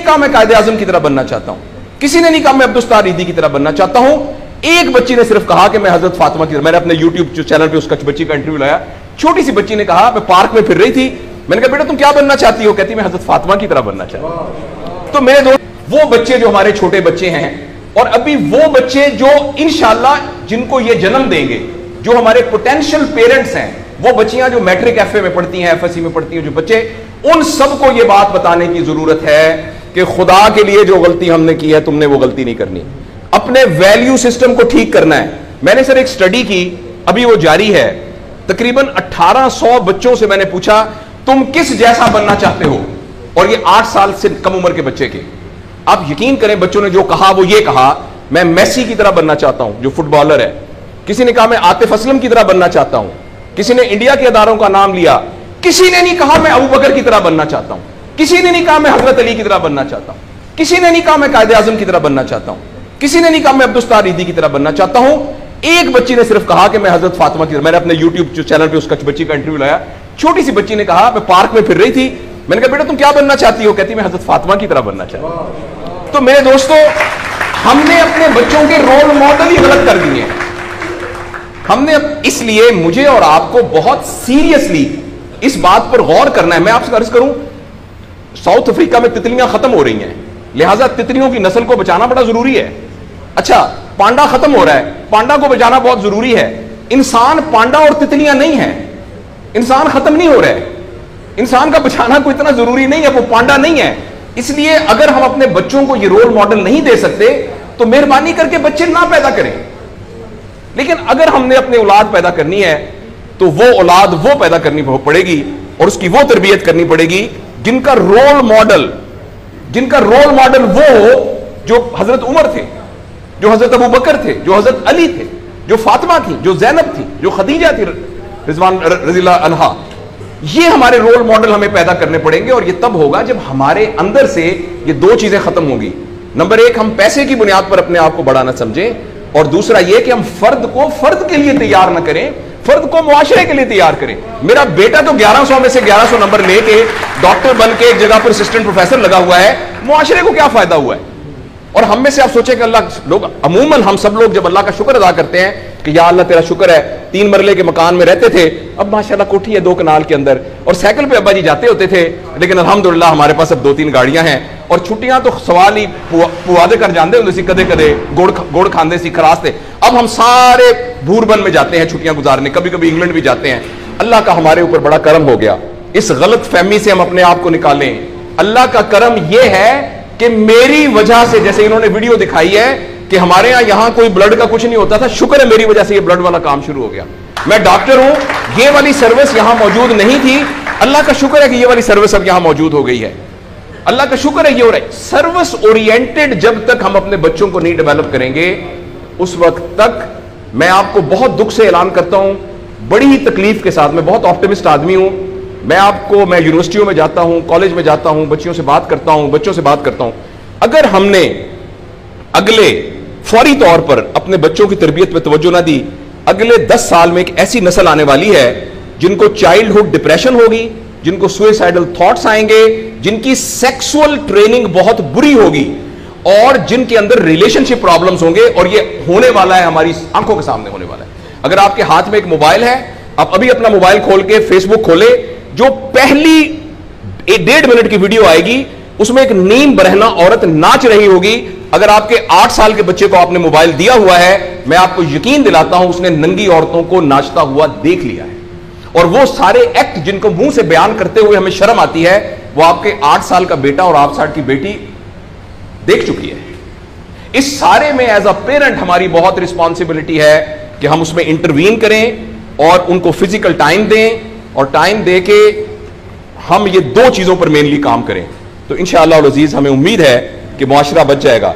नहीं कहा मैं कायदे आजम की तरह बनना चाहता हूं, किसी ने नहीं कहा मैं अब्दुस्तार ईदी की तरह बनना चाहता हूं। एक बच्ची ने सिर्फ कहा कि मैं हजरत फातिमा की तरह। मैंने अपने यूट्यूब चैनल पे उसका बच्ची का इंटरव्यू लाया। छोटी सी बच्ची ने कहा, मैं पार्क में फिर रही थी, मैंने कहा बेटा तुम क्या बनना चाहती हो? कहती मैं हजरत फातिमा की तरह बनना चाहती हूं। तो मेरे दोस्त, वो बच्चे जो हमारे छोटे बच्चे हैं और अभी वो बच्चे जो इंशाल्लाह जिनको ये जन्म देंगे, जो हमारे पोटेंशियल पेरेंट्स हैं, वो बच्चियां जो मैट्रिक एफए में पढ़ती हैं, एफएससी में पढ़ती हैं, जो बच्चे, उन सबको ये बात बताने की जरूरत है कि खुदा के लिए जो गलती हमने की है तुमने वो गलती नहीं करनी। अपने वैल्यू सिस्टम को ठीक करना है। मैंने सर एक स्टडी की, अभी वो जारी है, तकरीबन 1800 बच्चों से मैंने पूछा तुम किस जैसा बनना चाहते हो, और ये 8 साल से कम उम्र के बच्चे के। आप यकीन करें बच्चों ने जो कहा वो ये कहा, मैं मेसी की तरह बनना चाहता हूं जो फुटबॉलर है। किसी ने कहा मैं आतिफ असलम की तरह बनना चाहता हूं। किसी ने इंडिया के अदारों का नाम लिया। किसी ने नहीं कहा मैं अबू बकर की तरह बनना चाहता हूं। किसी ने नहीं कहा मैं हजरत अली की तरह बनना चाहता हूं। किसी ने नहीं कहा मैं कायदे आजम की तरह बनना चाहता हूं। किसी ने नहीं कहा मैं अब्दुस्तार ईदी की तरह बनना चाहता हूं। एक बच्ची ने सिर्फ कहा कि मैं हजरत फातिमा की तरह। मैंने अपने यूट्यूब चैनल पे उसका बच्ची का इंटरव्यू लाया। छोटी सी बच्ची ने कहा, मैं पार्क में फिर रही थी, मैंने कहा बेटा तुम क्या बनना चाहती हो? कहती मैं हजरत फातिमा की तरह बनना चाहती हूं। तो मेरे दोस्तों, हमने अपने बच्चों के रोल मॉडल ही गलत कर दिए हैं। हमने, इसलिए मुझे और आपको बहुत सीरियसली इस बात पर गौर करना है। मैं आपसे अर्ज करूं, साउथ अफ्रीका में तितलियां खत्म हो रही हैं, लिहाजा तितलियों की नस्ल को बचाना बड़ा जरूरी है। अच्छा, पांडा खत्म हो रहा है, पांडा को बचाना बहुत जरूरी है। इंसान पांडा और तितलियां नहीं है, इंसान खत्म नहीं हो रहा है, इंसान का बचाना कोई इतना जरूरी नहीं है, वो पांडा नहीं है। इसलिए अगर हम अपने बच्चों को ये रोल मॉडल नहीं दे सकते तो मेहरबानी करके बच्चे ना पैदा करें। लेकिन अगर हमने अपनी औलाद पैदा करनी है तो वो औलाद वो पैदा करनी पड़ेगी और उसकी वो तरबियत करनी पड़ेगी जिनका रोल मॉडल वो हो जो हजरत उमर थे, जो हजरत अबू बकर थे, जो हजरत अली थे, जो फातिमा थी, जो जैनब थी, जो खदीजा थी रिजवान रज़ियल्लाहु अन्हा। ये हमारे रोल मॉडल हमें पैदा करने पड़ेंगे और ये तब होगा जब हमारे अंदर से ये दो चीजें खत्म होंगी। नंबर एक, हम पैसे की बुनियाद पर अपने आप को बड़ा ना समझें, और दूसरा ये कि हम फर्द को फर्द के लिए तैयार ना करें, फर्द को मुआशरे के लिए तैयार करें। मेरा बेटा तो 1100 में से 1100 नंबर लेके डॉक्टर बन के एक जगह पर असिस्टेंट प्रोफेसर लगा हुआ है, मुआशरे को क्या फायदा हुआ है? और हम में से आप सोचें कि अल्लाह, लोग अमूमन हम सब लोग जब अल्लाह का शुक्र अदा करते हैं कि या अल्लाह तेरा शुक्र है, 3 मरले के मकान में रहते थे, अब माशाल्लाह कोठी है 2 कनाल के अंदर, और साइकिल पे अब्बा जी जाते होते थे, लेकिन अल्हम्दुलिल्लाह हमारे पास अब 2-3 गाड़ियां हैं, और छुट्टियां तो सवाल ही पुआदे कर जाते होते सी, कदे कदे गुड़ खाते सी, खरासते। अब हम सारे भूरबन में जाते हैं छुट्टियां गुजारने, कभी कभी इंग्लैंड भी जाते हैं। अल्लाह का हमारे ऊपर बड़ा करम हो गया। इस गलत फहमी से हम अपने आप को निकालें। अल्लाह का करम यह है कि मेरी वजह से, जैसे इन्होंने वीडियो दिखाई है कि हमारे यहां कोई ब्लड का कुछ नहीं होता था, शुक्र है मेरी वजह से ये ब्लड वाला काम शुरू हो गया। मैं डॉक्टर हूं, ये वाली सर्विस यहां मौजूद नहीं थी, अल्लाह का शुक्र है कि ये वाली सर्विस अब यहां मौजूद हो गई है। अल्लाह का शुक्र है ये हो रहा है। सर्विस ओरिएंटेड जब तक हम अपने बच्चों को नहीं डेवलप करेंगे, उस वक्त तक मैं आपको बहुत दुख से ऐलान करता हूं, बड़ी ही तकलीफ के साथ, मैं बहुत ऑप्टिमिस्ट आदमी हूं, मैं यूनिवर्सिटियों में जाता हूं, कॉलेज में जाता हूं, बच्चों से बात करता हूं, अगर हमने अगले फौरी तौर पर अपने बच्चों की तरबियत पर तवज्जो ना दी, अगले 10 साल में एक ऐसी नस्ल आने वाली है जिनको चाइल्डहुड डिप्रेशन होगी, जिनको सुइसाइडल थॉट्स आएंगे, जिनकी सेक्सुअल ट्रेनिंग बहुत बुरी होगी, और जिनके अंदर रिलेशनशिप प्रॉब्लम्स होंगे, और ये होने वाला है, हमारी आंखों के सामने होने वाला है। अगर आपके हाथ में एक मोबाइल है, आप अभी अपना मोबाइल खोल के फेसबुक खोले, जो पहली 1.5 मिनट की वीडियो आएगी उसमें एक नीम बरहना औरत नाच रही होगी। अगर आपके 8 साल के बच्चे को आपने मोबाइल दिया हुआ है, मैं आपको यकीन दिलाता हूं उसने नंगी औरतों को नाचता हुआ देख लिया है, और वो सारे एक्ट जिनको मुंह से बयान करते हुए हमें शर्म आती है, वो आपके 8 साल का बेटा और 8 साल की बेटी देख चुकी है। इस सारे में एज अ पेरेंट हमारी बहुत रिस्पॉन्सिबिलिटी है कि हम उसमें इंटरवीन करें और उनको फिजिकल टाइम दें, और टाइम दे के हम ये 2 चीजों पर मेनली काम करें, तो इंशाअल्लाह अज़ीज हमें उम्मीद है कि मुआशरा बच जाएगा।